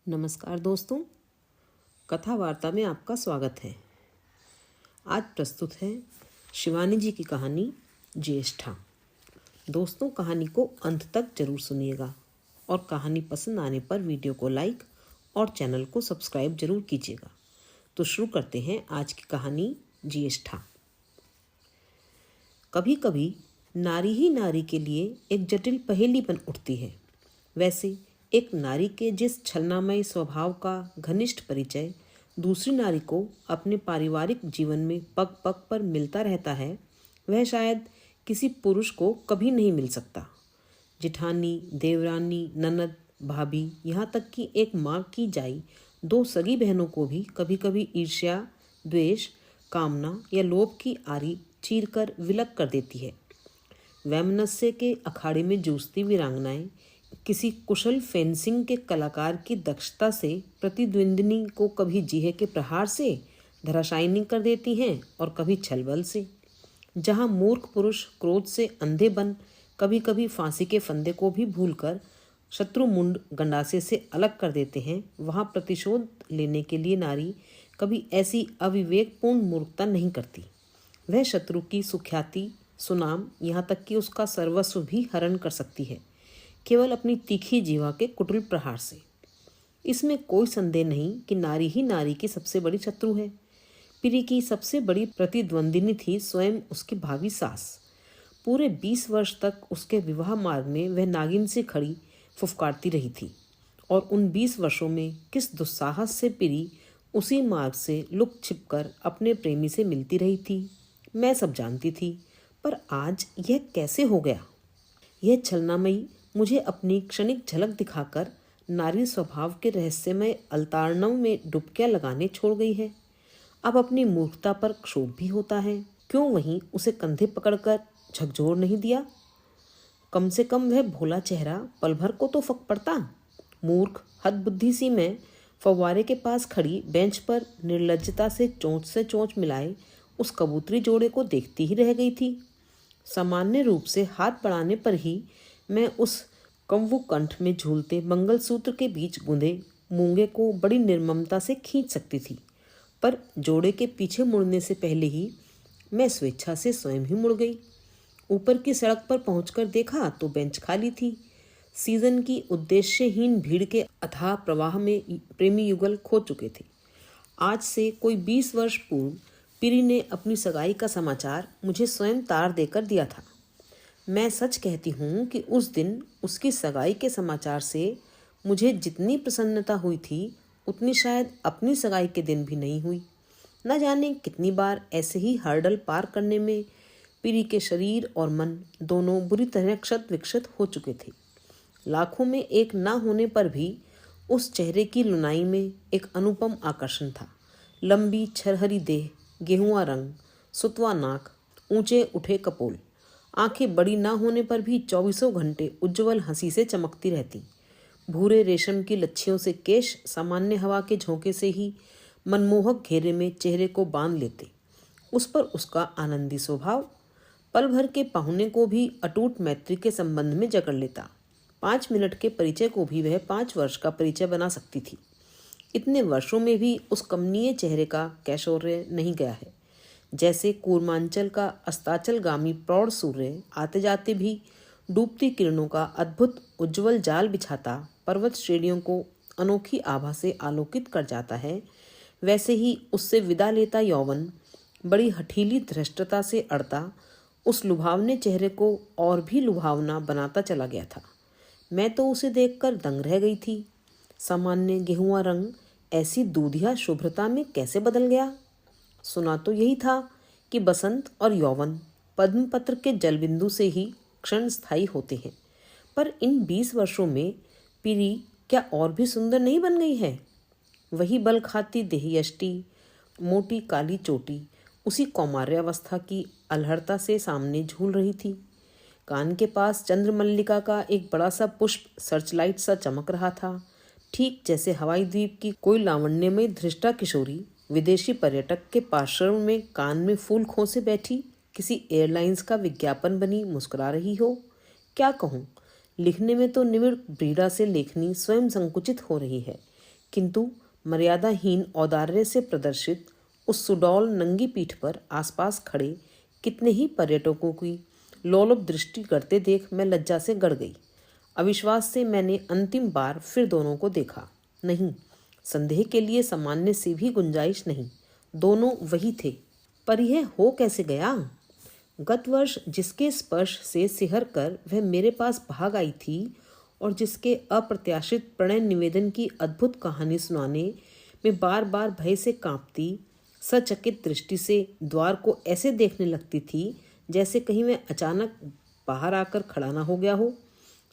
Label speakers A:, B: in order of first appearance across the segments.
A: नमस्कार दोस्तों, कथा वार्ता में आपका स्वागत है। आज प्रस्तुत है शिवानी जी की कहानी ज्येष्ठा। दोस्तों, कहानी को अंत तक जरूर सुनिएगा और कहानी पसंद आने पर वीडियो को लाइक और चैनल को सब्सक्राइब जरूर कीजिएगा। तो शुरू करते हैं आज की कहानी ज्येष्ठा। कभी कभी नारी ही नारी के लिए एक जटिल पहेली बन उठती है। वैसे एक नारी के जिस छलनामय स्वभाव का घनिष्ठ परिचय दूसरी नारी को अपने पारिवारिक जीवन में पग पग पर मिलता रहता है, वह शायद किसी पुरुष को कभी नहीं मिल सकता। जिठानी, देवरानी, ननद, भाभी, यहाँ तक कि एक माँ की जाई दो सगी बहनों को भी कभी कभी ईर्ष्या, द्वेष, कामना या लोभ की आरी चीर कर विलग कर देती है। वैमनस्य के अखाड़े में जूझती वीरांगनाएं किसी कुशल फेंसिंग के कलाकार की दक्षता से प्रतिद्वंदिनी को कभी जीहे के प्रहार से धराशायी कर देती हैं और कभी छलबल से। जहां मूर्ख पुरुष क्रोध से अंधे बन कभी कभी फांसी के फंदे को भी भूलकर शत्रु मुंड गंडासे से अलग कर देते हैं, वहां प्रतिशोध लेने के लिए नारी कभी ऐसी अविवेकपूर्ण मूर्खता नहीं करती। वह शत्रु की सुख्याति, सुनाम, यहाँ तक कि उसका सर्वस्व भी हरण कर सकती है, केवल अपनी तीखी जीवा के कुटिल प्रहार से। इसमें कोई संदेह नहीं कि नारी ही नारी की सबसे बड़ी शत्रु है। पीरी की सबसे बड़ी प्रतिद्वंदिनी थी स्वयं उसकी भावी सास। पूरे 20 वर्ष तक उसके विवाह मार्ग में वह नागिन से खड़ी फुफकारती रही थी और उन 20 वर्षों में किस दुस्साहस से पीरी उसी मार्ग से लुक छिप कर अपने प्रेमी से मिलती रही थी, मैं सब जानती थी। पर आज यह कैसे हो गया? यह छलनामयी मुझे अपनी क्षणिक झलक दिखाकर नारी स्वभाव के रहस्यमय अवतारणों में डुबकियां लगाने छोड़ गई है। अब अपनी मूर्खता पर क्षोभ भी होता है। क्यों वहीं उसे कंधे पकड़कर झकझोर नहीं दिया? कम से कम वह भोला चेहरा पल भर को तो फक पड़ता। मूर्ख हदबुद्धि सी मैं फव्वारे के पास खड़ी बेंच पर निर्लज्जता से चोंच मिलाए उस कबूतरी जोड़े को देखती ही रह गई थी। सामान्य रूप से हाथ बढ़ाने पर ही मैं उस कंवु कंठ में झूलते मंगलसूत्र के बीच गुंदे मूंगे को बड़ी निर्ममता से खींच सकती थी, पर जोड़े के पीछे मुड़ने से पहले ही मैं स्वेच्छा से स्वयं ही मुड़ गई। ऊपर की सड़क पर पहुंचकर देखा तो बेंच खाली थी। सीजन की उद्देश्यहीन भीड़ के अथाह प्रवाह में प्रेमी युगल खो चुके थे। आज से कोई 20 वर्ष पूर्व पीरी ने अपनी सगाई का समाचार मुझे स्वयं तार देकर दिया था। मैं सच कहती हूँ कि उस दिन उसकी सगाई के समाचार से मुझे जितनी प्रसन्नता हुई थी उतनी शायद अपनी सगाई के दिन भी नहीं हुई। न जाने कितनी बार ऐसे ही हर्डल पार करने में पीरी के शरीर और मन दोनों बुरी तरह क्षत विक्षत हो चुके थे। लाखों में एक न होने पर भी उस चेहरे की लुनाई में एक अनुपम आकर्षण था। लंबी छरहरी देह, गेहुआ रंग, सुतवा नाक, ऊंचे उठे कपोल, आंखें बड़ी ना होने पर भी 24 घंटे उज्ज्वल हंसी से चमकती रहती। भूरे रेशम की लच्छियों से केश सामान्य हवा के झोंके से ही मनमोहक घेरे में चेहरे को बांध लेते। उस पर उसका आनंदी स्वभाव पल भर के पाहुने को भी अटूट मैत्री के संबंध में जकड़ लेता। 5 मिनट के परिचय को भी वह 5 वर्ष का परिचय बना सकती थी। इतने वर्षों में भी उस कमनीय चेहरे का कैशोर्य नहीं गया है। जैसे कूर्मांचल का अस्ताचलगामी प्रौढ़ सूर्य आते जाते भी डूबती किरणों का अद्भुत उज्ज्वल जाल बिछाता पर्वत श्रेणियों को अनोखी आभा से आलोकित कर जाता है, वैसे ही उससे विदा लेता यौवन बड़ी हठीली धृष्टता से अड़ता उस लुभावने चेहरे को और भी लुभावना बनाता चला गया था। मैं तो उसे देखकर दंग रह गई थी। सामान्य गेहुआ रंग ऐसी दूधिया शुभ्रता में कैसे बदल गया? सुना तो यही था कि बसंत और यौवन पद्म पत्र के जलबिंदु से ही क्षण स्थायी होते हैं, पर इन 20 वर्षों में पीरी क्या और भी सुंदर नहीं बन गई है? वही बल खाती देहयष्टि, मोटी काली चोटी उसी कौमार्यावस्था की अलहड़ता से सामने झूल रही थी। कान के पास चंद्रमल्लिका का एक बड़ा सा पुष्प सर्चलाइट सा चमक रहा था, ठीक जैसे हवाई द्वीप की कोई लावण्यमय धृष्टा किशोरी विदेशी पर्यटक के पार्श्व में कान में फूल खोसे बैठी किसी एयरलाइंस का विज्ञापन बनी मुस्कुरा रही हो। क्या कहूँ, लिखने में तो निविड़ ब्रीड़ा से लेखनी स्वयं संकुचित हो रही है, किंतु मर्यादाहीन औदार्य से प्रदर्शित उस सुडौल नंगी पीठ पर आसपास खड़े कितने ही पर्यटकों की लोलुप दृष्टि करते देख मैं लज्जा से गड़ गई। अविश्वास से मैंने अंतिम बार फिर दोनों को देखा। नहीं, संदेह के लिए सामान्य से भी गुंजाइश नहीं, दोनों वही थे। पर यह हो कैसे गया? गत वर्ष जिसके स्पर्श से सिहर कर वह मेरे पास भाग आई थी और जिसके अप्रत्याशित प्रणय निवेदन की अद्भुत कहानी सुनाने में बार बार भय से कांपती, सचकित दृष्टि से द्वार को ऐसे देखने लगती थी जैसे कहीं मैं अचानक बाहर आकर खड़ा ना हो गया हो,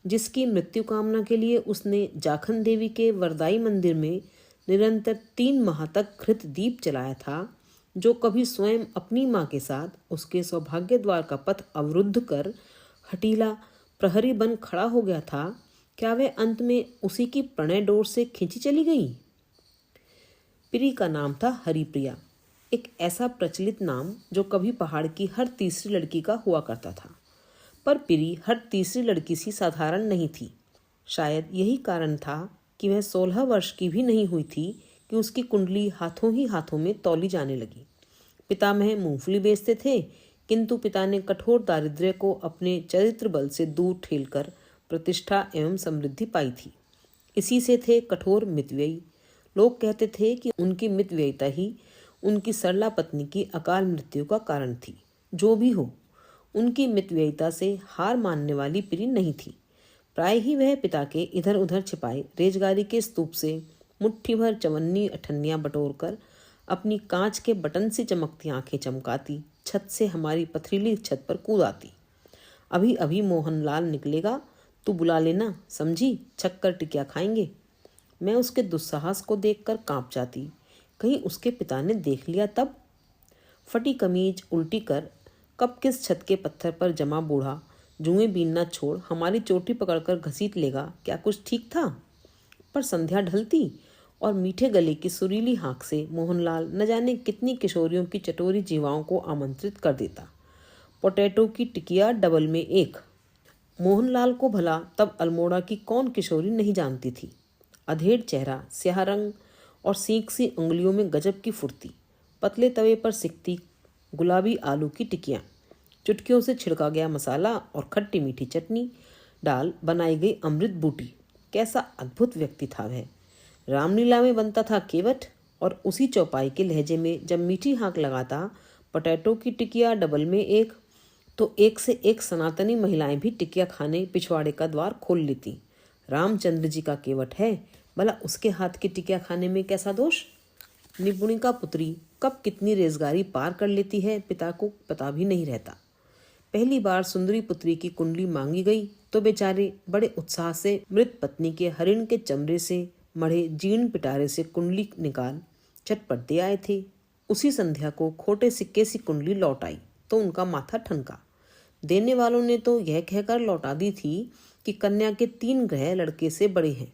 A: जिसकी मृत्यु कामना के लिए उसने जाखन देवी के वरदाई मंदिर में निरंतर 3 माह तक घृत दीप जलाया था, जो कभी स्वयं अपनी माँ के साथ उसके सौभाग्य द्वार का पथ अवरुद्ध कर हठीला प्रहरी बन खड़ा हो गया था, क्या वह अंत में उसी की प्रणय डोर से खींची चली गई? प्री का नाम था हरिप्रिया, एक ऐसा प्रचलित नाम जो कभी पहाड़ की हर तीसरी लड़की का हुआ करता था। पर प्री हर तीसरी लड़की सी साधारण नहीं थी। शायद यही कारण था कि वह 16 वर्ष की भी नहीं हुई थी कि उसकी कुंडली हाथों ही हाथों में तौली जाने लगी। पितामह मूंगफली बेचते थे, किंतु पिता ने कठोर दारिद्र्य को अपने चरित्र बल से दूर ठेलकर प्रतिष्ठा एवं समृद्धि पाई थी। इसी से थे कठोर मितव्ययी। लोग कहते थे कि उनकी मितव्ययिता ही उनकी सरला पत्नी की अकाल मृत्यु का कारण थी। जो भी हो, उनकी मितव्ययिता से हार मानने वाली प्री नहीं थी। प्राय ही वह पिता के इधर उधर छिपाए रेजगारी के स्तूप से मुट्ठी भर चवन्नी अठन्नियां बटोरकर अपनी कांच के बटन से चमकती आंखें चमकाती छत से हमारी पथरीली छत पर कूद आती। अभी अभी मोहनलाल निकलेगा, तू बुला लेना, समझी, छक्कर टिकिया खाएंगे। मैं उसके दुस्साहस को देखकर कांप जाती। कहीं उसके पिता ने देख लिया तब? फटी कमीज उल्टी कर कब किस छत के पत्थर पर जमा बूढ़ा जुएं बीनना छोड़ हमारी चोटी पकड़कर घसीट लेगा, क्या कुछ ठीक था? पर संध्या ढलती और मीठे गले की सुरीली हाँक से मोहनलाल न जाने कितनी किशोरियों की चटोरी जीवाओं को आमंत्रित कर देता। पोटैटो की टिकिया डबल में 1। मोहनलाल को भला तब अल्मोड़ा की कौन किशोरी नहीं जानती थी। अधेड़ चेहरा, स्याह रंग और सीख सी उंगलियों में गजब की फुर्ती, पतले तवे पर सिकती गुलाबी आलू की टिकियाँ, चुटकियों से छिड़का गया मसाला और खट्टी मीठी चटनी डाल बनाई गई अमृत बूटी। कैसा अद्भुत व्यक्ति था वह! रामलीला में बनता था केवट, और उसी चौपाई के लहजे में जब मीठी हाँक लगाता पोटैटो की टिकिया डबल में 1, तो एक से एक सनातनी महिलाएं भी टिकिया खाने पिछवाड़े का द्वार खोल लेती। रामचंद्र जी का केवट है, भला उसके हाथ की टिकिया खाने में कैसा दोष? निपुणिका पुत्री कब कितनी रेजगारी पार कर लेती है, पिता को पता भी नहीं रहता। पहली बार सुंदरी पुत्री की कुंडली मांगी गई तो बेचारे बड़े उत्साह से मृत पत्नी के हरिण के चमड़े से मढ़े जीर्ण पिटारे से कुंडली निकाल चटपट दे आए थे। उसी संध्या को खोटे सिक्के सी कुंडली लौट आई तो उनका माथा ठनका। देने वालों ने तो यह कहकर लौटा दी थी कि कन्या के 3 ग्रह लड़के से बड़े हैं,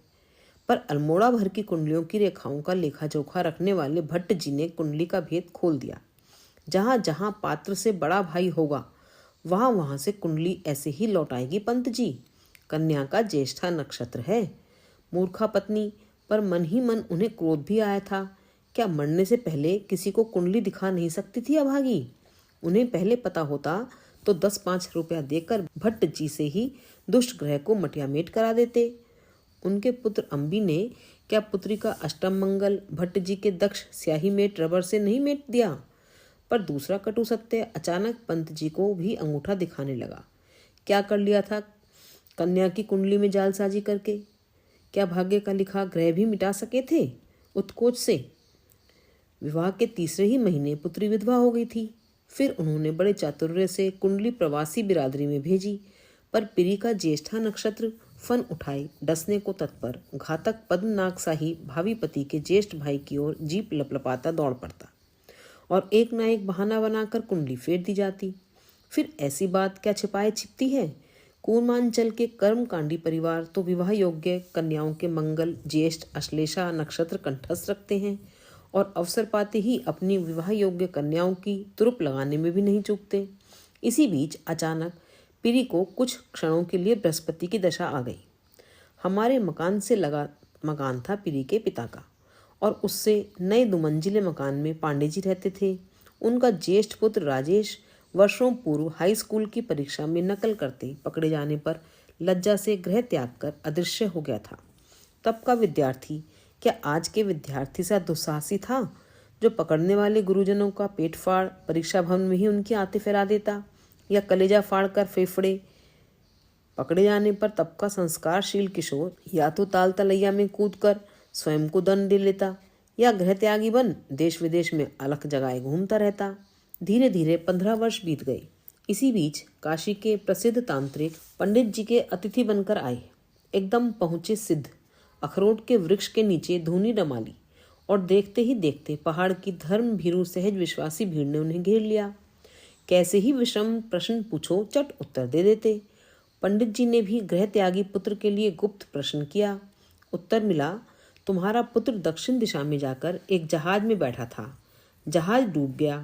A: पर अल्मोड़ा भर की कुंडलियों की रेखाओं का लेखा जोखा रखने वाले भट्ट जी ने कुंडली का भेद खोल दिया। जहाँ जहाँ पात्र से बड़ा भाई होगा वहाँ वहाँ से कुंडली ऐसे ही लौटाएगी पंत जी। कन्या का ज्येष्ठा नक्षत्र है। मूर्खा पत्नी, पर मन ही मन उन्हें क्रोध भी आया था। क्या मरने से पहले किसी को कुंडली दिखा नहीं सकती थी अभागी? उन्हें पहले पता होता तो 10-5 रुपया देकर भट्ट जी से ही दुष्ट ग्रह को मटियामेट करा देते। उनके पुत्र अंबी ने क्या पुत्री का अष्टम मंगल भट्ट जी के दक्ष स्याही मेट रबर से नहीं मेट दिया? पर दूसरा कटु सत्य अचानक पंत जी को भी अंगूठा दिखाने लगा। क्या कर लिया था कन्या की कुंडली में जालसाजी करके? क्या भाग्य का लिखा ग्रह भी मिटा सके थे उत्कोच से? विवाह के तीसरे ही महीने पुत्री विधवा हो गई थी। फिर उन्होंने बड़े चातुर्य से कुंडली प्रवासी बिरादरी में भेजी, पर प्री का ज्येष्ठा नक्षत्र फन उठाए डसने को तत्पर घातक पद्मनाग शाही भावी पति के ज्येष्ठ भाई की ओर जीप लपलपाता दौड़ पड़ता और एक न एक बहाना बनाकर कुंडली फेर दी जाती। फिर ऐसी बात क्या छिपाए छिपती है। कूर्मांचल के कर्मकांडी परिवार तो विवाह योग्य कन्याओं के मंगल ज्येष्ठ अश्लेषा नक्षत्र कंठस्थ रखते हैं और अवसर पाते ही अपनी विवाह योग्य कन्याओं की तुरुप लगाने में भी नहीं चूकते। इसी बीच अचानक प्री को कुछ क्षणों के लिए बृहस्पति की दशा आ गई। हमारे मकान से लगा मकान था प्री के पिता का। और उससे नए 2 मंजिले मकान में पांडे जी रहते थे। उनका ज्येष्ठ पुत्र राजेश वर्षों पूर्व हाई स्कूल की परीक्षा में नकल करते पकड़े जाने पर लज्जा से गृह त्याग कर अदृश्य हो गया था। तब का विद्यार्थी क्या आज के विद्यार्थी सा दुस्साहसी था, जो पकड़ने वाले गुरुजनों का पेट फाड़ परीक्षा भवन में ही उनकी आंतें फैला देता, या कलेजा फाड़ कर फेफड़े पकड़े जाने पर तब का संस्कारशील किशोर या तो ताल तलैया में कूदकर स्वयं को दंड दे लेता, या गृह त्यागी बन देश विदेश में अलख जगाए घूमता रहता। धीरे धीरे 15 वर्ष बीत गए। इसी बीच काशी के प्रसिद्ध तांत्रिक पंडित जी के अतिथि बनकर आए। एकदम पहुंचे सिद्ध, अखरोट के वृक्ष के नीचे धूनी रमा ली, और देखते ही देखते पहाड़ की धर्म भीरू सहज विश्वासी भीड़ ने उन्हें घेर लिया। कैसे ही विषम प्रश्न पूछो चट उत्तर दे देते। पंडित जी ने भी गृह त्यागी पुत्र के लिए गुप्त प्रश्न किया। उत्तर मिला, तुम्हारा पुत्र दक्षिण दिशा में जाकर एक जहाज में बैठा था, जहाज डूब गया।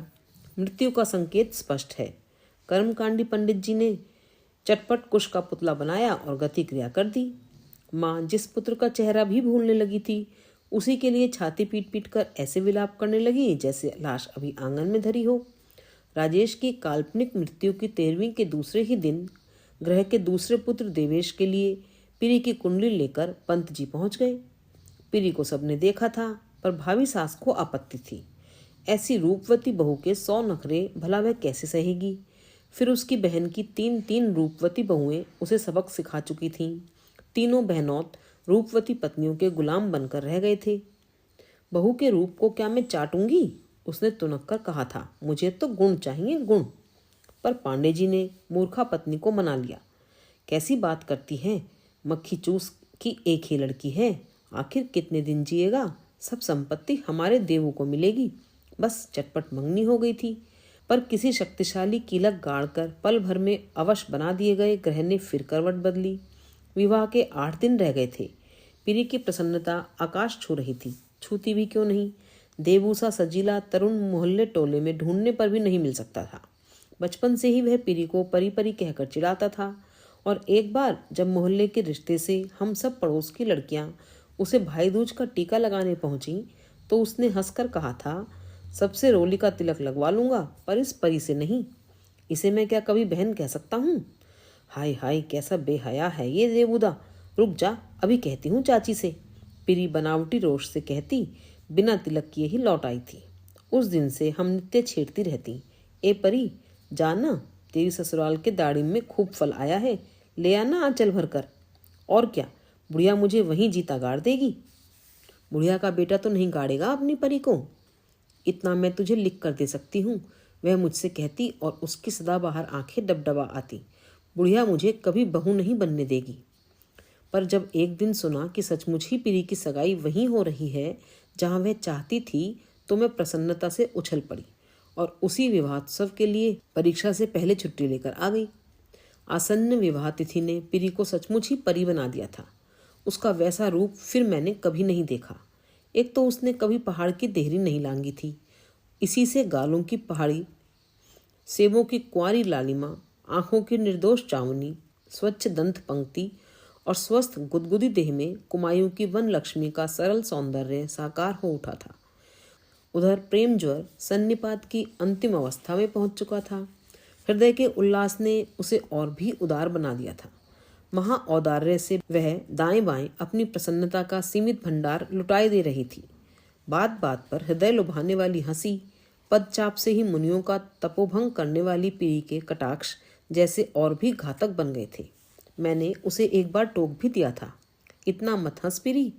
A: मृत्यु का संकेत स्पष्ट है। कर्मकांडी पंडित जी ने चटपट कुश का पुतला बनाया और गति क्रिया कर दी। माँ जिस पुत्र का चेहरा भी भूलने लगी थी, उसी के लिए छाती पीट पीट कर ऐसे विलाप करने लगी जैसे लाश अभी आंगन में धरी हो। राजेश की काल्पनिक मृत्यु की 13वीं के दूसरे ही दिन ग्रह के दूसरे पुत्र देवेश के लिए पीरी की कुंडली लेकर पंत जी पहुंच गए। पीरी को सबने देखा था, पर भावी सास को आपत्ति थी। ऐसी रूपवती बहू के 100 नखरे भला वह कैसे सहेगी। फिर उसकी बहन की 3 रूपवती बहुएं उसे सबक सिखा चुकी थीं। तीनों बहनौत रूपवती पत्नियों के गुलाम बनकर रह गए थे। बहू के रूप को क्या मैं चाटूंगी, उसने तुनक कर कहा था। मुझे तो गुण चाहिए, गुण। पर पांडे जी ने मूर्खा पत्नी को मना लिया। कैसी बात करती है, मक्खी चूस की एक ही लड़की है, आखिर कितने दिन जिएगा। सब संपत्ति हमारे देवों को मिलेगी। बस चटपट मंगनी हो गई थी। पर किसी शक्तिशाली कीलक गाड़कर पल भर में अवश बना दिए गए ग्रह ने फिर करवट बदली। विवाह के 8 दिन रह गए थे। पीरी की प्रसन्नता आकाश छू रही थी। छूती भी क्यों नहीं, देवूसा सजीला तरुण मोहल्ले टोले में ढूंढने पर भी नहीं मिल सकता था। बचपन से ही वह पीरी को परी परी कहकर चिढ़ाता था, और एक बार जब मोहल्ले के रिश्ते से हम सब पड़ोस की लड़कियां उसे भाई दूज का टीका लगाने पहुंची, तो उसने हंसकर कहा था, सबसे रोली का तिलक लगवा लूंगा, पर इस परी से नहीं। इसे मैं क्या कभी बहन कह सकता हूँ? हाय हाय, कैसा बेहया है ये देवुदा। रुक जा, अभी कहती हूँ चाची से। पीरी बनावटी रोष से कहती, बिना तिलक किए ही लौट आई थी। उस दिन से हम नित्य छेड़ती रहती, ए परी जाना, तेरी ससुराल के दाढ़ी में खूब फल आया है, ले आना आंचल भर कर। और क्या, बुढ़िया मुझे वहीं जीता गाड़ देगी। बुढ़िया का बेटा तो नहीं गाड़ेगा अपनी परी को। इतना मैं तुझे लिख कर दे सकती हूँ, वह मुझसे कहती और उसकी सदाबहार आंखें डबडबा आती, बुढ़िया मुझे कभी बहू नहीं बनने देगी। पर जब एक दिन सुना कि सचमुच ही पीरी की सगाई वहीं हो रही है जहाँ वह चाहती थी, तो मैं प्रसन्नता से उछल पड़ी और उसी विवाहोत्सव के लिए परीक्षा से पहले छुट्टी लेकर आ गई। आसन्न विवाह तिथि ने पीरी को सचमुच ही परी बना दिया था। उसका वैसा रूप फिर मैंने कभी नहीं देखा। एक तो उसने कभी पहाड़ की देहरी नहीं लांगी थी, इसी से गालों की पहाड़ी, सेबों की कुंवारी लालिमा, आंखों की निर्दोष चावनी, स्वच्छ दंत पंक्ति और स्वस्थ गुदगुदी देह में कुमायूं की वन लक्ष्मी का सरल सौंदर्य साकार हो उठा था। उधर प्रेम ज्वर सन्निपात की अंतिम अवस्था में पहुंच चुका था। हृदय के उल्लास ने उसे और भी उदार बना दिया था। महा औदार्य से वह दाएं बाएं अपनी प्रसन्नता का सीमित भंडार लुटाई दे रही थी। बात बात पर हृदय लुभाने वाली हंसी, पदचाप से ही मुनियों का तपोभंग करने वाली पीरी के कटाक्ष जैसे और भी घातक बन गए थे। मैंने उसे एक बार टोक भी दिया था, इतना मत हंस पीरी,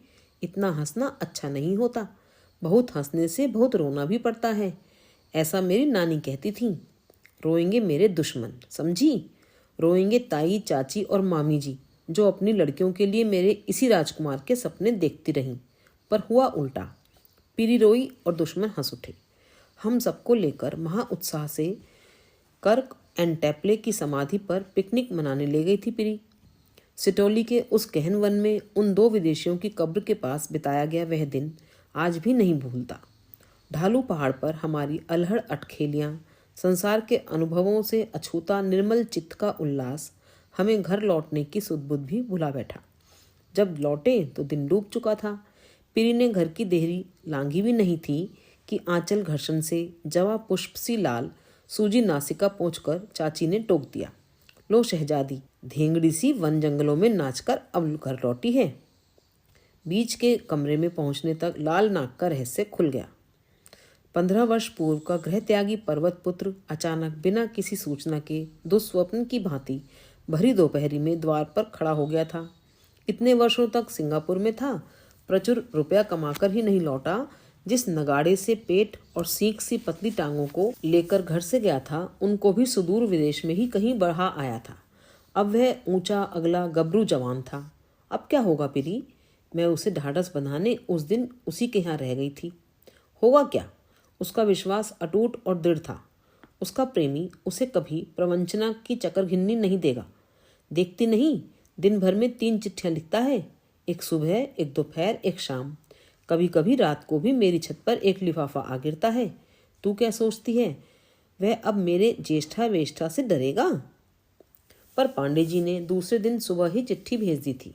A: इतना हंसना अच्छा नहीं होता। बहुत हंसने से बहुत रोना भी पड़ता है, ऐसा मेरी नानी कहती थी। रोएंगे मेरे दुश्मन, समझी? रोएंगे ताई, चाची और मामी जी, जो अपनी लड़कियों के लिए मेरे इसी राजकुमार के सपने देखती रहीं। पर हुआ उल्टा, पीरी रोई और दुश्मन हंस उठे। हम सबको लेकर महा उत्साह से कर्क एंड टैपले की समाधि पर पिकनिक मनाने ले गई थी पीरी। सिटोली के उस गहन वन में उन 2 विदेशियों की कब्र के पास बिताया गया वह दिन आज भी नहीं भूलता। ढालू पहाड़ पर हमारी अल्हड़ अटखेलियाँ, संसार के अनुभवों से अछूता निर्मल चित्त का उल्लास हमें घर लौटने की सुध-बुध भी भुला बैठा। जब लौटे तो दिन डूब चुका था। पीरी ने घर की देहरी लांघी भी नहीं थी कि आंचल घर्षण से जवा पुष्प सी लाल सूजी नासिका पहुंचकर चाची ने टोक दिया, लो शहजादी, धेंगड़ी सी वन जंगलों में नाचकर अब घर लौटी है। बीच के कमरे में पहुंचने तक लाल नाग का रहस्य खुल गया। 15 वर्ष पूर्व का गृह त्यागी पर्वत पुत्र अचानक बिना किसी सूचना के दुस्वप्न की भांति भरी दोपहरी में द्वार पर खड़ा हो गया था। इतने वर्षों तक सिंगापुर में था, प्रचुर रुपया कमाकर ही नहीं लौटा। जिस नगाड़े से पेट और सीख सी पतली टांगों को लेकर घर से गया था, उनको भी सुदूर विदेश में ही कहीं बढ़ा आया था। अब वह ऊंचा अगला गबरू जवान था। अब क्या होगा पीरी? मैं उसे ढाढ़स बंधाने उस दिन उसी के यहाँ रह गई थी। होगा क्या? उसका विश्वास अटूट और दृढ़ था। उसका प्रेमी उसे कभी प्रवंचना की चक्कर घिन्नी नहीं देगा। देखती नहीं, दिन भर में 3 चिट्ठियां लिखता है, एक सुबह, एक दोपहर, एक शाम। कभी कभी रात को भी मेरी छत पर एक लिफाफा आ गिरता है। तू क्या सोचती है वह अब मेरे ज्येष्ठा वेष्ठा से डरेगा? पर पांडे जी ने दूसरे दिन सुबह ही चिट्ठी भेज दी थी।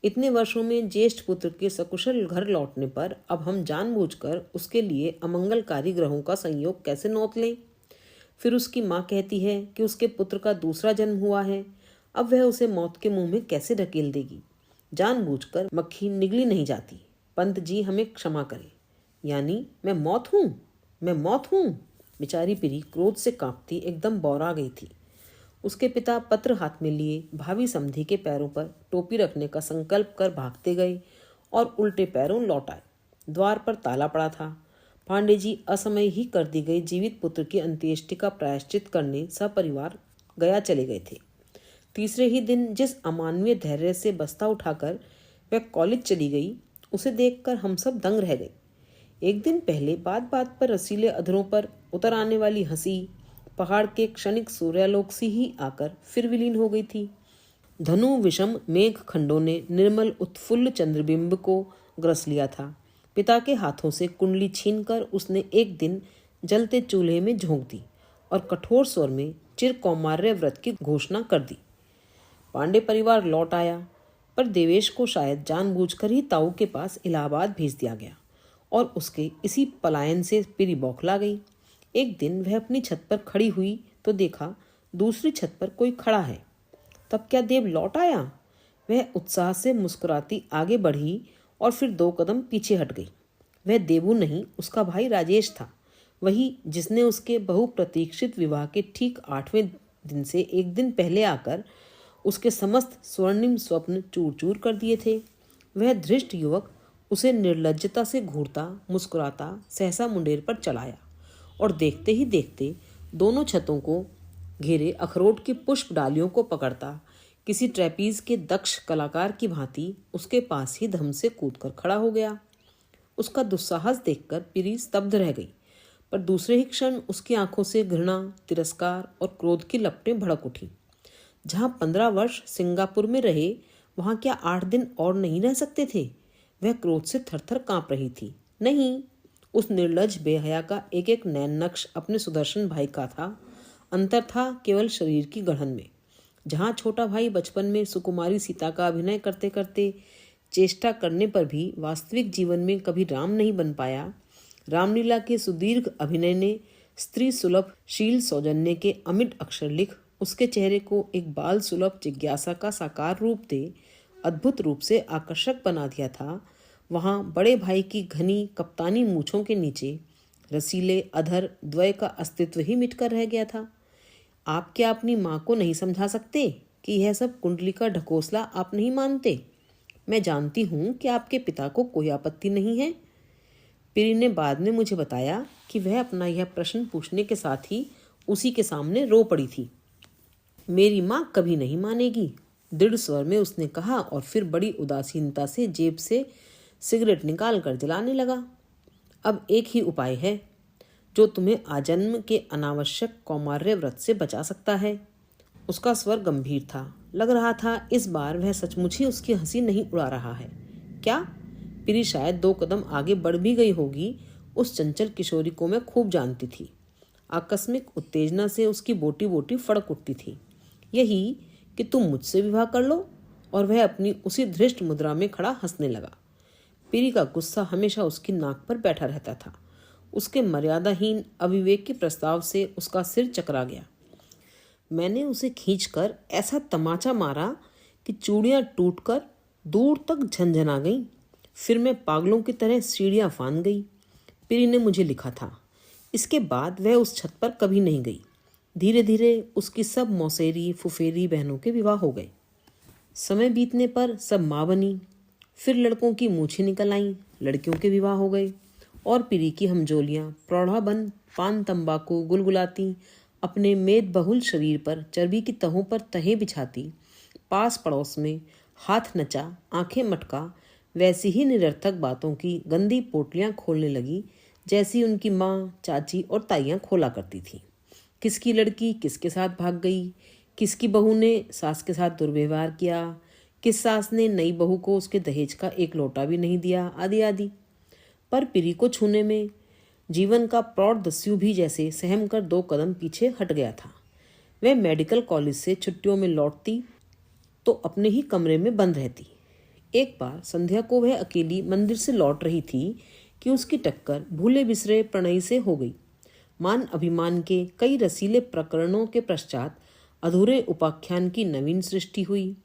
A: इतने वर्षों में ज्येष्ठ पुत्र के सकुशल घर लौटने पर अब हम जानबूझकर उसके लिए अमंगलकारी ग्रहों का संयोग कैसे नोत लें? फिर उसकी माँ कहती है कि उसके पुत्र का दूसरा जन्म हुआ है, अब वह उसे मौत के मुंह में कैसे ढकेल देगी? जानबूझकर मक्खी निगली नहीं जाती। पंत जी हमें क्षमा करें। यानी मैं मौत हूँ? मैं मौत हूँ? बेचारी पीरी क्रोध से कांपती एकदम बौरा गई थी। उसके पिता पत्र हाथ में लिए भावी समधी के पैरों पर टोपी रखने का संकल्प कर भागते गए और उल्टे पैरों लौट आए। द्वार पर ताला पड़ा था। पांडे जी असमय ही कर दी गई जीवित पुत्र की अंत्येष्टि का प्रायश्चित करने सपरिवार गया चले गए थे। तीसरे ही दिन जिस अमानवीय धैर्य से बस्ता उठाकर वह कॉलेज चली गई, उसे देखकर हम सब दंग रह गए। एक दिन पहले बात बात पर रसीले अधरों पर उतर आने वाली हंसी पहाड़ के क्षणिक सूर्यालोक सी ही आकर फिर विलीन हो गई थी। धनु विषम मेघ खंडों ने निर्मल उत्फुल्ल चंद्रबिंब को ग्रस लिया था। पिता के हाथों से कुंडली छीनकर उसने एक दिन जलते चूल्हे में झोंक दी और कठोर स्वर में चिर कौमार्य व्रत की घोषणा कर दी। पांडे परिवार लौट आया, पर देवेश को शायद जानबूझकर ही ताऊ के पास इलाहाबाद भेज दिया गया और उसके इसी पलायन से पीरी बौखला गई। एक दिन वह अपनी छत पर खड़ी हुई तो देखा दूसरी छत पर कोई खड़ा है। तब क्या देव लौट आया? वह उत्साह से मुस्कुराती आगे बढ़ी और फिर 2 कदम पीछे हट गई। वह देवू नहीं, उसका भाई राजेश था, वही जिसने उसके बहुप्रतीक्षित विवाह के ठीक 8वें दिन से एक दिन पहले आकर उसके समस्त स्वर्णिम स्वप्न चूर चूर कर दिए थे। वह धृष्ट युवक उसे निर्लज्जता से घूरता मुस्कुराता सहसा मुंडेर पर चलाया और देखते ही देखते दोनों छतों को घेरे अखरोट की पुष्प डालियों को पकड़ता किसी ट्रेपीज के दक्ष कलाकार की भांति उसके पास ही धम से कूदकर खड़ा हो गया। उसका दुस्साहस देखकर पीरी स्तब्ध रह गई, पर दूसरे ही क्षण उसकी आंखों से घृणा, तिरस्कार और क्रोध की लपटें भड़क उठी। जहाँ 15 वर्ष सिंगापुर में रहे, वहाँ क्या 8 दिन और नहीं रह सकते थे? वह क्रोध से थरथर कांप रही थी। नहीं, उस निर्लज बेहया का एक एक नैन नक्श अपने सुदर्शन भाई का था। अंतर था केवल शरीर की गढ़न में। जहाँ छोटा भाई बचपन में सुकुमारी सीता का अभिनय करते करते चेष्टा करने पर भी वास्तविक जीवन में कभी राम नहीं बन पाया, रामलीला के सुदीर्घ अभिनय ने स्त्री सुलभ शील सौजन्य के अमिट अक्षर लिख उसके चेहरे को एक बाल सुलभ जिज्ञासा का साकार रूप दे अद्भुत रूप से आकर्षक बना दिया था। वहाँ बड़े भाई की घनी कप्तानी मूछों के नीचे रसीले अधर द्वय का अस्तित्व ही मिटकर रह गया था। आप क्या अपनी माँ को नहीं समझा सकते कि यह सब कुंडली का ढकोसला आप नहीं मानते? मैं जानती हूँ कि आपके पिता को कोई आपत्ति नहीं है। पीरी ने बाद में मुझे बताया कि वह अपना यह प्रश्न पूछने के साथ ही उसी के सामने रो पड़ी थी। मेरी माँ कभी नहीं मानेगी, दृढ़ स्वर में उसने कहा और फिर बड़ी उदासीनता से जेब से सिगरेट निकाल कर जलाने लगा। अब एक ही उपाय है जो तुम्हें आजन्म के अनावश्यक कौमार्य व्रत से बचा सकता है। उसका स्वर गंभीर था। लग रहा था इस बार वह सचमुच ही उसकी हंसी नहीं उड़ा रहा है। क्या? पीरी शायद 2 कदम आगे बढ़ भी गई होगी। उस चंचल किशोरी को मैं खूब जानती थी। आकस्मिक उत्तेजना से उसकी बोटी बोटी फड़क उठती थी। यही कि तुम मुझसे विवाह कर लो। और वह अपनी उसी धृष्ट मुद्रा में खड़ा हंसने लगा। पीरी का गुस्सा हमेशा उसकी नाक पर बैठा रहता था। उसके मर्यादाहीन अविवेक के प्रस्ताव से उसका सिर चकरा गया। मैंने उसे खींचकर ऐसा तमाचा मारा कि चूड़ियां टूटकर दूर तक झनझना गईं। फिर मैं पागलों की तरह सीढ़ियां फांद गई। पीरी ने मुझे लिखा था। इसके बाद वह उस छत पर कभी नहीं गई। धीरे धीरे उसकी सब मौसेरी फुफेरी बहनों के विवाह हो गए। समय बीतने पर सब माँ बनी। फिर लड़कों की मूछें निकल आईं, लड़कियों के विवाह हो गए और पीरी की हमजोलियाँ प्रौढ़ा बन पान तंबाकू गुलगुलाती, अपने मेद बहुल शरीर पर चर्बी की तहों पर तहें बिछाती, पास पड़ोस में हाथ नचा आंखें मटका वैसी ही निरर्थक बातों की गंदी पोटलियाँ खोलने लगी जैसी उनकी माँ, चाची और ताइयाँ खोला करती थीं। किसकी लड़की किसके साथ भाग गई, किसकी बहू ने सास के साथ दुर्व्यवहार किया, किस सास ने नई बहू को उसके दहेज का एक लोटा भी नहीं दिया, आदि आदि। पर पीरी को छूने में जीवन का प्रौढ़ दस्यु भी जैसे सहम कर 2 कदम पीछे हट गया था। वह मेडिकल कॉलेज से छुट्टियों में लौटती तो अपने ही कमरे में बंद रहती। एक बार संध्या को वह अकेली मंदिर से लौट रही थी कि उसकी टक्कर भूले बिसरे प्रणयी से हो गई। मान अभिमान के कई रसीले प्रकरणों के पश्चात अधूरे उपाख्यान की नवीन सृष्टि हुई।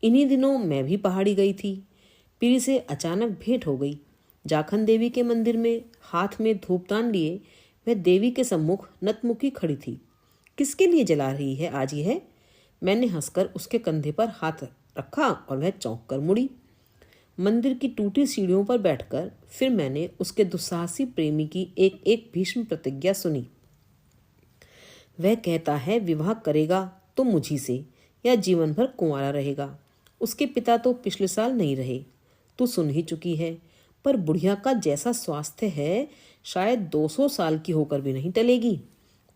A: इन्हीं दिनों मैं भी पहाड़ी गई थी। पीरी से अचानक भेंट हो गई। जाखन देवी के मंदिर में हाथ में धूपदान लिए वह देवी के सम्मुख नतमुखी खड़ी थी। किसके लिए जला रही है आज यह? मैंने हंसकर उसके कंधे पर हाथ रखा और वह चौंक कर मुड़ी। मंदिर की टूटी सीढ़ियों पर बैठकर फिर मैंने उसके दुस्साहसी प्रेमी की एक एक भीष्म प्रतिज्ञा सुनी। वह कहता है विवाह करेगा तो मुझी से या जीवन भर कुंवारा रहेगा। उसके पिता तो पिछले साल नहीं रहे, तू सुन ही चुकी है। पर बुढ़िया का जैसा स्वास्थ्य है शायद 200 साल की होकर भी नहीं टलेगी।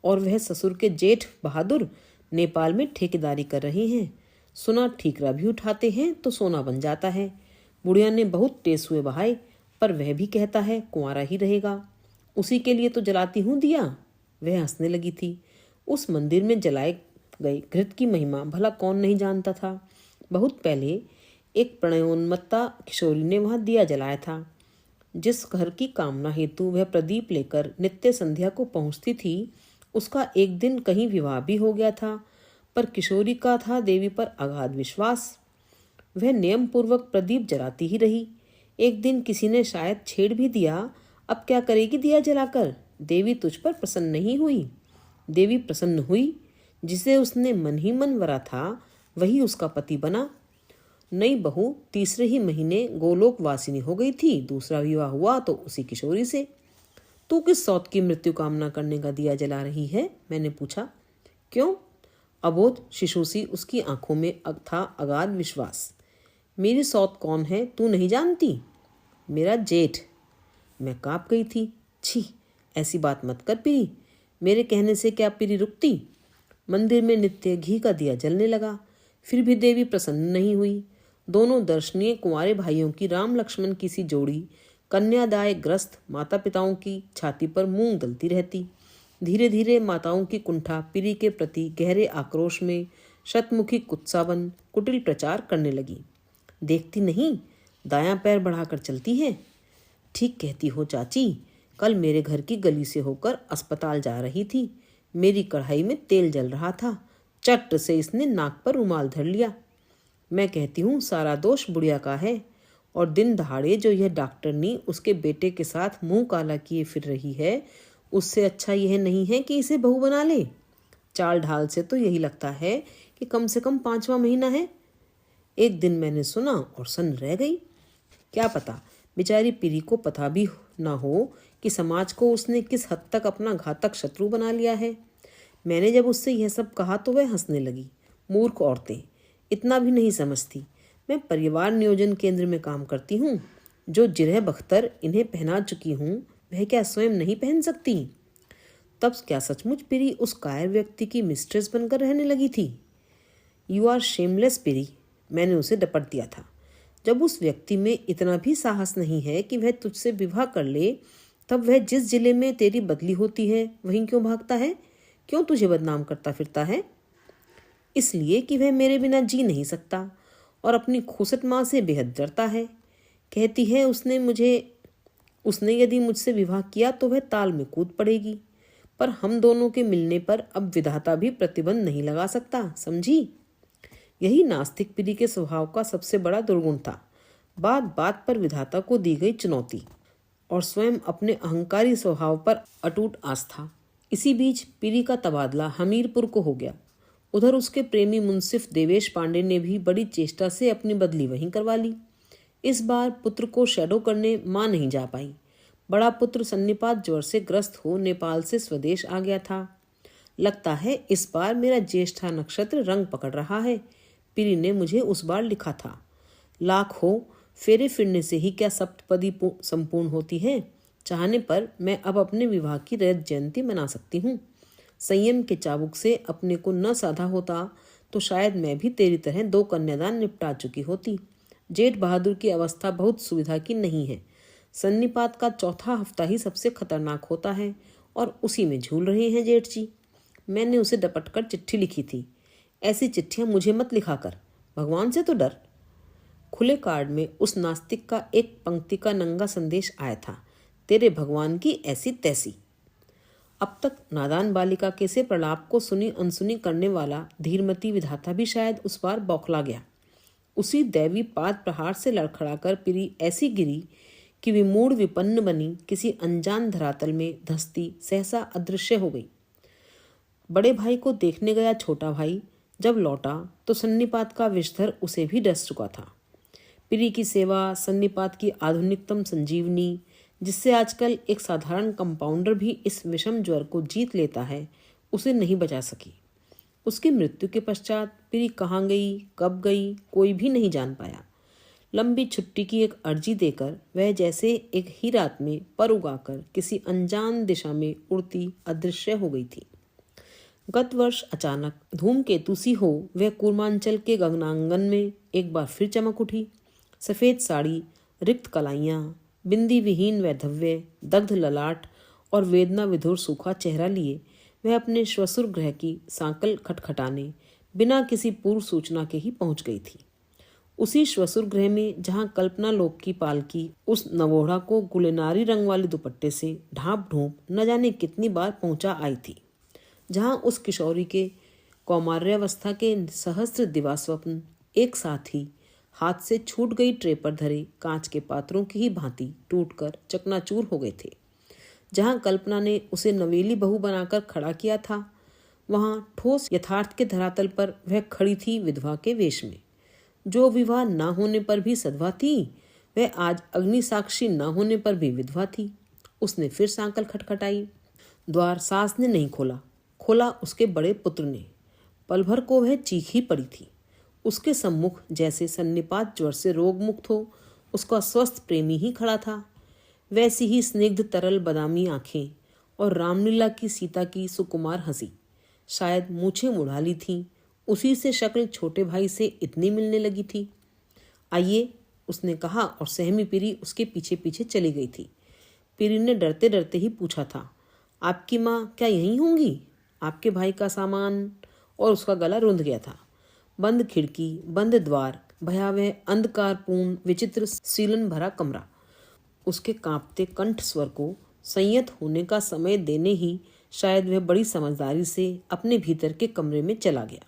A: और वह ससुर के जेठ बहादुर नेपाल में ठेकेदारी कर रहे हैं। सुना ठीकरा भी उठाते हैं तो सोना बन जाता है। बुढ़िया ने बहुत टेसुए बहाए पर वह भी कहता है कुंवारा ही रहेगा। उसी के लिए तो जलाती हूँ दिया। वह हंसने लगी थी। उस मंदिर में जलाए गए घृत की महिमा भला कौन नहीं जानता था। बहुत पहले एक प्रणयोन्मत्ता किशोरी ने वहाँ दिया जलाया था। जिस घर की कामना हेतु वह प्रदीप लेकर नित्य संध्या को पहुँचती थी उसका एक दिन कहीं विवाह भी हो गया था। पर किशोरी का था देवी पर अगाध विश्वास। वह नियम पूर्वक प्रदीप जलाती ही रही। एक दिन किसी ने शायद छेड़ भी दिया, अब क्या करेगी दिया जलाकर? देवी तुझ पर प्रसन्न नहीं हुई। देवी प्रसन्न हुई। जिसे उसने मन ही मन वरा था वही उसका पति बना। नई बहू तीसरे ही महीने गोलोक वासिनी हो गई थी। दूसरा विवाह हुआ तो उसी किशोरी से। तू किस सौत की मृत्यु कामना करने का दिया जला रही है? मैंने पूछा। क्यों? अबोध शिशु सी उसकी आंखों में था अगाध विश्वास। मेरी सौत कौन है तू नहीं जानती? मेरा जेठ। मैं कांप गई थी। छी, ऐसी बात मत कर पीरी। मेरे कहने से क्या पीरी रुकती? मंदिर में नित्य घी का दिया जलने लगा। फिर भी देवी प्रसन्न नहीं हुई। दोनों दर्शनीय कुंवारे भाइयों की राम लक्ष्मण की सी जोड़ी कन्यादाय ग्रस्त माता पिताओं की छाती पर मूंग दलती रहती। धीरे धीरे माताओं की कुंठा पीरी के प्रति गहरे आक्रोश में शतमुखी कुत्सावन कुटिल प्रचार करने लगी। देखती नहीं, दायां पैर बढ़ाकर चलती है। ठीक कहती हो चाची। कल मेरे घर की गली से होकर अस्पताल जा रही थी। मेरी कढ़ाई में तेल जल रहा था। चट से इसने नाक पर रुमाल धर लिया। मैं कहती हूँ सारा दोष बुढ़िया का है। और दिन दहाड़े जो यह डॉक्टरनी उसके बेटे के साथ मुंह काला किए फिर रही है, उससे अच्छा यह नहीं है कि इसे बहू बना ले। चाल ढाल से तो यही लगता है कि कम से कम 5वां महीना है। एक दिन मैंने सुना और सन्न रह गई। क्या पता बेचारी पीरी को पता भी ना हो कि समाज को उसने किस हद तक अपना घातक शत्रु बना लिया है। मैंने जब उससे यह सब कहा तो वह हंसने लगी। मूर्ख औरतें, इतना भी नहीं समझती। मैं परिवार नियोजन केंद्र में काम करती हूँ। जो जिरह बख्तर इन्हें पहना चुकी हूँ वह क्या स्वयं नहीं पहन सकती? तब क्या सचमुच पीरी उस कायर व्यक्ति की मिस्ट्रेस बनकर रहने लगी थी? यू आर शेमलेस पीरी, मैंने उसे डपट दिया था। जब उस व्यक्ति में इतना भी साहस नहीं है कि वह तुझसे विवाह कर ले, तब वह जिस जिले में तेरी बदली होती है वहीं क्यों भागता है? क्यों तुझे बदनाम करता फिरता है? इसलिए कि वह मेरे बिना जी नहीं सकता और अपनी खूसट माँ से बेहद डरता है। कहती है उसने यदि मुझसे विवाह किया तो वह ताल में कूद पड़ेगी, पर हम दोनों के मिलने पर अब विधाता भी प्रतिबंध नहीं लगा सकता, समझी। यही नास्तिक पीरी के स्वभाव का सबसे बड़ा दुर्गुण था। बात बात पर विधाता को दी गई चुनौती और स्वयं अपने अहंकारी स्वभाव पर अटूट आस्था। इसी बीच पीरी का तबादला हमीरपुर को हो गया। उधर उसके प्रेमी मुंसिफ देवेश पांडे ने भी बड़ी चेष्टा से अपनी बदली वहीं करवा ली। इस बार पुत्र को शैडो करने मां नहीं जा पाई। बड़ा पुत्र सन्निपात ज्वर से ग्रस्त हो नेपाल से स्वदेश आ गया था। लगता है इस बार मेरा ज्येष्ठा नक्षत्र रंग पकड़ रहा है, पीरी ने मुझे उस बार लिखा था। लाख हो, फेरे फिरने से ही क्या सप्तपदी संपूर्ण होती है। चाहने पर मैं अब अपने विवाह की रजत जयंती मना सकती हूँ। संयम के चाबुक से अपने को न साधा होता तो शायद मैं भी तेरी तरह 2 कन्यादान निपटा चुकी होती। जेठ बहादुर की अवस्था बहुत सुविधा की नहीं है। सन्निपात का चौथा हफ्ता ही सबसे खतरनाक होता है और उसी में झूल रहे हैं जेठ जी। मैंने उसे डपट कर चिट्ठी लिखी थी। ऐसी चिट्ठियां मुझे मत लिखा कर, भगवान से तो डर। खुले कार्ड में उस नास्तिक का एक पंक्ति का नंगा संदेश आया था, तेरे भगवान की ऐसी तैसी। अब तक नादान बालिका के से प्रलाप को सुनी अनसुनी करने वाला धीरमती विधाता भी शायद उस बार बौखला गया। उसी दैवी पाद प्रहार से लड़खड़ाकर पीरी ऐसी गिरी कि विमूढ़ विपन्न बनी किसी अनजान धरातल में धंसती सहसा अदृश्य हो गई। बड़े भाई को देखने गया छोटा भाई जब लौटा तो सन्निपात का विषधर उसे भी डस चुका था। पीरी की सेवा, सन्निपात की आधुनिकतम संजीवनी, जिससे आजकल एक साधारण कंपाउंडर भी इस विषम ज्वर को जीत लेता है, उसे नहीं बचा सकी। उसकी मृत्यु के पश्चात पीरी कहाँ गई, कब गई, कोई भी नहीं जान पाया। लंबी छुट्टी की एक अर्जी देकर वह जैसे एक ही रात में पर उगाकर किसी अनजान दिशा में उड़ती अदृश्य हो गई थी। गत वर्ष अचानक धूमकेतु सी हो वह कूर्मांचल के गगनांगन में एक बार फिर चमक उठी। सफ़ेद साड़ी, रिक्त कलाइयाँ, बिंदी विहीन वैधव्य, दग्ध ललाट और वेदना विधुर सूखा चेहरा लिए वह अपने श्वसुर गृह की सांकल खटखटाने बिना किसी पूर्व सूचना के ही पहुंच गई थी। उसी श्वसुर गृह में जहां कल्पना लोक की पालकी उस नवोढ़ा को गुलेनारी रंग वाले दुपट्टे से ढांप ढूंप न जाने कितनी बार पहुंचा आई थी, जहां उस किशोरी के कौमार्यावस्था के सहस्त्र दिवास्वप्न एक साथ ही हाथ से छूट गई ट्रे पर धरे कांच के पात्रों की ही भांति टूटकर चकनाचूर हो गए थे। जहां कल्पना ने उसे नवेली बहू बनाकर खड़ा किया था, वहां ठोस यथार्थ के धरातल पर वह खड़ी थी विधवा के वेश में। जो विवाह न होने पर भी सधवा थी, वह आज अग्नि साक्षी न होने पर भी विधवा थी। उसने फिर सांकल खटखटाई। द्वार सास ने नहीं खोला, खोला उसके बड़े पुत्र ने। पल भर को वह चीख ही पड़ी थी। उसके सम्मुख जैसे सन्निपात ज्वर से रोग मुक्त हो उसका स्वस्थ प्रेमी ही खड़ा था। वैसी ही स्निग्ध तरल बादामी आंखें और रामलीला की सीता की सुकुमार हंसी, शायद मूछें मुड़ा ली थीं। उसी से शक्ल छोटे भाई से इतनी मिलने लगी थी। आइए, उसने कहा और सहमी पीरी उसके पीछे पीछे चली गई थी। पीरी ने डरते डरते ही पूछा था, आपकी माँ क्या यहीं होंगी? आपके भाई का सामान? और उसका गला रुंध गया था। बंद खिड़की, बंद द्वार, भयावह अंधकारपूर्ण विचित्र सीलन भरा कमरा। उसके कांपते कंठ स्वर को संयत होने का समय देने ही शायद वह बड़ी समझदारी से अपने भीतर के कमरे में चला गया।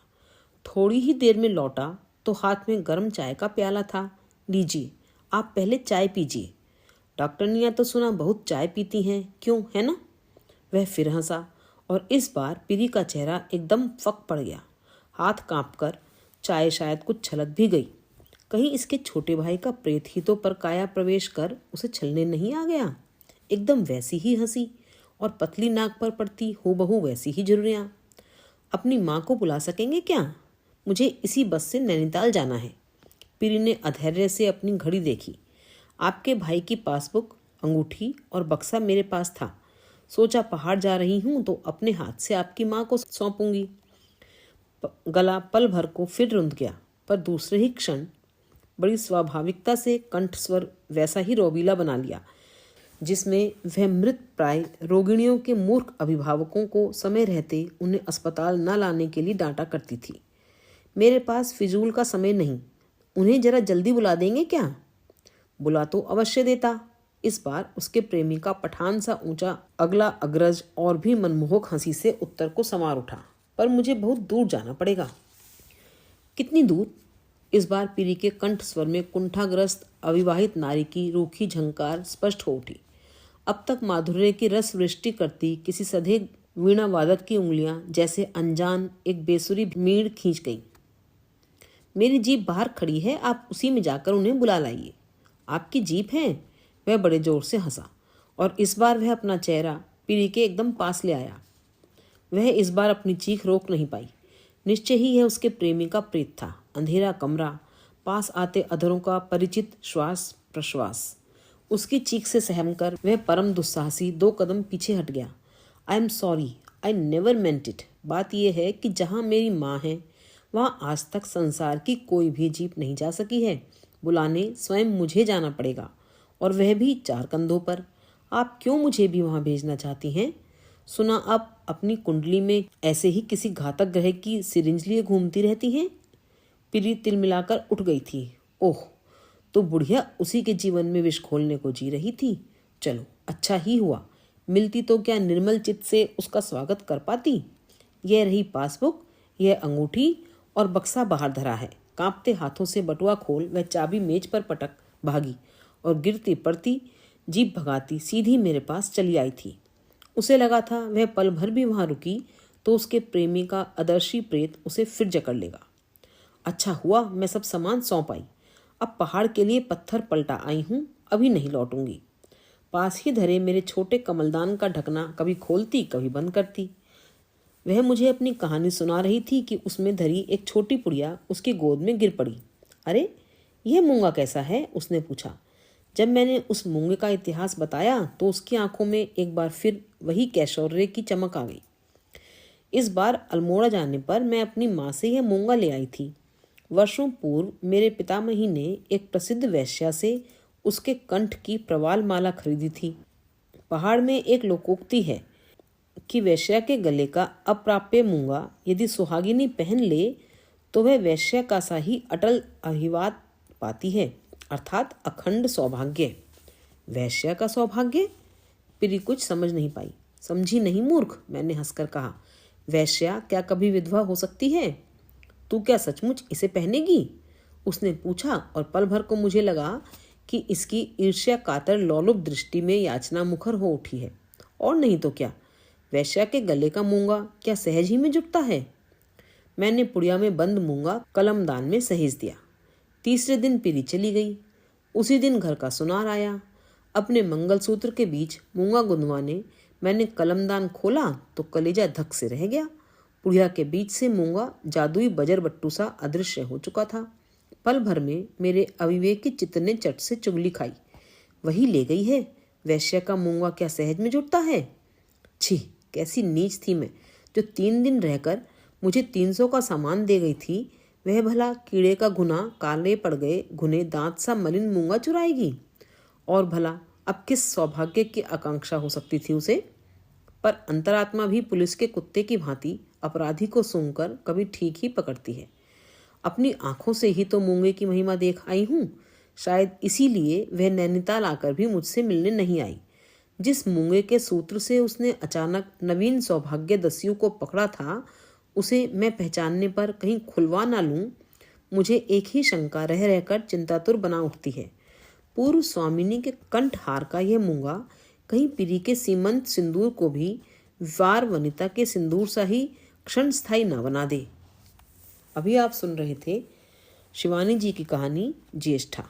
A: थोड़ी ही देर में लौटा तो हाथ में गर्म चाय का प्याला था। लीजिए, आप पहले चाय पीजिए। डॉक्टर ने तो सुना बहुत चाय पीती हैं, क्यों, है ना? वह फिर हंसा और इस बार पीरी का चेहरा एकदम फक पड़ गया। हाथ कांपकर चाय शायद कुछ छलक भी गई। कहीं इसके छोटे भाई का प्रेत ही तो पर काया प्रवेश कर उसे छलने नहीं आ गया। एकदम वैसी ही हंसी और पतली नाक पर पड़ती हूबहू वैसी ही झुर्रियां। अपनी माँ को बुला सकेंगे क्या? मुझे इसी बस से नैनीताल जाना है। पीरी ने अधैर्य से अपनी घड़ी देखी। आपके भाई की पासबुक, अंगूठी और बक्सा मेरे पास था। सोचा पहाड़ जा रही हूँ तो अपने हाथ से आपकी माँ को सौंपूंगी। गला पल भर को फिर रुंध गया, पर दूसरे ही क्षण बड़ी स्वाभाविकता से कंठ स्वर वैसा ही रोबीला बना लिया जिसमें वह मृत प्राय रोगिणियों के मूर्ख अभिभावकों को समय रहते उन्हें अस्पताल न लाने के लिए डांटा करती थी। मेरे पास फिजूल का समय नहीं, उन्हें जरा जल्दी बुला देंगे क्या? बुला तो अवश्य देता। इस बार उसके प्रेमी का पठान सा ऊंचा अगला अग्रज और भी मनमोहक हंसी से उत्तर को संवार उठा, पर मुझे बहुत दूर जाना पड़ेगा। कितनी दूर? इस बार पीरी के कंठ स्वर में कुंठाग्रस्त अविवाहित नारी की रूखी झंकार स्पष्ट हो उठी। अब तक माधुर्य की रस वृष्टि करती किसी सधे वीणा वादक की उंगलियां जैसे अनजान एक बेसुरी मीड़ खींच गई। मेरी जीप बाहर खड़ी है, आप उसी में जाकर उन्हें बुला लाइए। आपकी जीप है? वह बड़े जोर से हंसा और इस बार वह अपना चेहरा पीरी के एकदम पास ले आया। वह इस बार अपनी चीख रोक नहीं पाई। निश्चय ही यह उसके प्रेमी का प्रेत था। अंधेरा कमरा, पास आते अधरों का परिचित श्वास प्रश्वास। उसकी चीख से सहमकर वह परम दुस्साहसी 2 कदम पीछे हट गया। I am sorry, I never meant it. बात यह है कि जहाँ मेरी माँ है वहाँ आज तक संसार की कोई भी जीप नहीं जा सकी है। बुलाने स्वयं मुझे जाना पड़ेगा, और वह भी 4 कंधों पर। आप क्यों मुझे भी वहाँ भेजना चाहती हैं? सुना आप अपनी कुंडली में ऐसे ही किसी घातक ग्रह की सिरिंज लिए घूमती रहती हैं? पीरी तिलमिलाकर उठ गई थी। ओह, तो बुढ़िया उसी के जीवन में विष घोलने को जी रही थी। चलो अच्छा ही हुआ, मिलती तो क्या निर्मल चित्त से उसका स्वागत कर पाती। यह रही पासबुक, यह अंगूठी और बक्सा बाहर धरा है। कांपते हाथों से बटुआ खोल वह चाबी मेज पर पटक भागी और गिरती पड़ती जीप भगाती सीधी मेरे पास चली आई थी। उसे लगा था वह पल भर भी वहां रुकी तो उसके प्रेमी का अदर्शी प्रेत उसे फिर जकड़ लेगा। अच्छा हुआ मैं सब सामान सौंप आई। अब पहाड़ के लिए पत्थर पलटा आई हूँ, अभी नहीं लौटूंगी। पास ही धरे मेरे छोटे कमलदान का ढकना कभी खोलती कभी बंद करती। वह मुझे अपनी कहानी सुना रही थी कि उसमें धरी एक छोटी पुड़िया उसकी गोद में गिर पड़ी। अरे यह मूंगा कैसा है? उसने पूछा। जब मैंने उस मूंगे का इतिहास बताया तो उसकी आंखों में एक बार फिर वही कैशोर्य की चमक आ गई। इस बार अल्मोड़ा जाने पर मैं अपनी माँ से यह मूंगा ले आई थी। वर्षों पूर्व मेरे पितामही ने एक प्रसिद्ध वेश्या से उसके कंठ की प्रवाल माला खरीदी थी। पहाड़ में एक लोकोक्ति है कि वेश्या के गले का अप्राप्य मूंगा यदि सुहागिनी पहन ले तो वह वेश्या का सा ही अटल अभिवाद पाती है, अर्थात अखंड सौभाग्य। वेश्या का सौभाग्य? पीरी कुछ समझ नहीं पाई। समझी नहीं मूर्ख, मैंने हंसकर कहा। वेश्या क्या कभी विधवा हो सकती है? तू क्या सचमुच इसे पहनेगी? उसने पूछा और पल भर को मुझे लगा कि इसकी ईर्ष्या कातर लोलुप दृष्टि में याचना मुखर हो उठी है। और नहीं तो क्या, वेश्या के गले का मूंगा क्या सहज ही में जुटता है? मैंने पुड़िया में बंद मूंगा कलमदान में सहेज दिया। तीसरे दिन पीरी चली गई। उसी दिन घर का सुनार आया। अपने मंगलसूत्र के बीच मूंगा गुंदवाने मैंने कलमदान खोला तो कलेजा धक से रह गया। पुड़िया के बीच से मूंगा जादुई बजरबट्टू सा अदृश्य हो चुका था। पल भर में मेरे अविवेकी चित्त ने चट से चुगली खाई। वही ले गई है। वैश्य का मूंगा क्या सहज में जुटता है? छी, कैसी नीच थी मैं, जो 3 दिन रहकर मुझे 300 का सामान दे गई थी। वह भला कीड़े का घुना काले पड़ गए घुने दांत सा मलिन मूंगा चुराएगी? और भला अब किस सौभाग्य की आकांक्षा हो सकती थी उसे? पर अंतरात्मा भी पुलिस के कुत्ते की भांति अपराधी को सूंघकर कभी ठीक ही पकड़ती है। अपनी आंखों से ही तो मूंगे की महिमा देख आई हूँ। शायद इसीलिए वह नैनीताल आकर भी मुझसे मिलने नहीं आई। जिस मूंगे के सूत्र से उसने अचानक नवीन सौभाग्य दस्यु को पकड़ा था, उसे मैं पहचानने पर कहीं खुलवा ना लूं, मुझे एक ही शंका रह रहकर चिंतातुर बना उठती है। पूर्व स्वामिनी के कंठ हार का यह मूंगा कहीं पीरी के सीमंत सिंदूर को भी वार वनिता के सिंदूर सा ही क्षण स्थायी न बना दे। अभी आप सुन रहे थे शिवानी जी की कहानी ज्येष्ठा।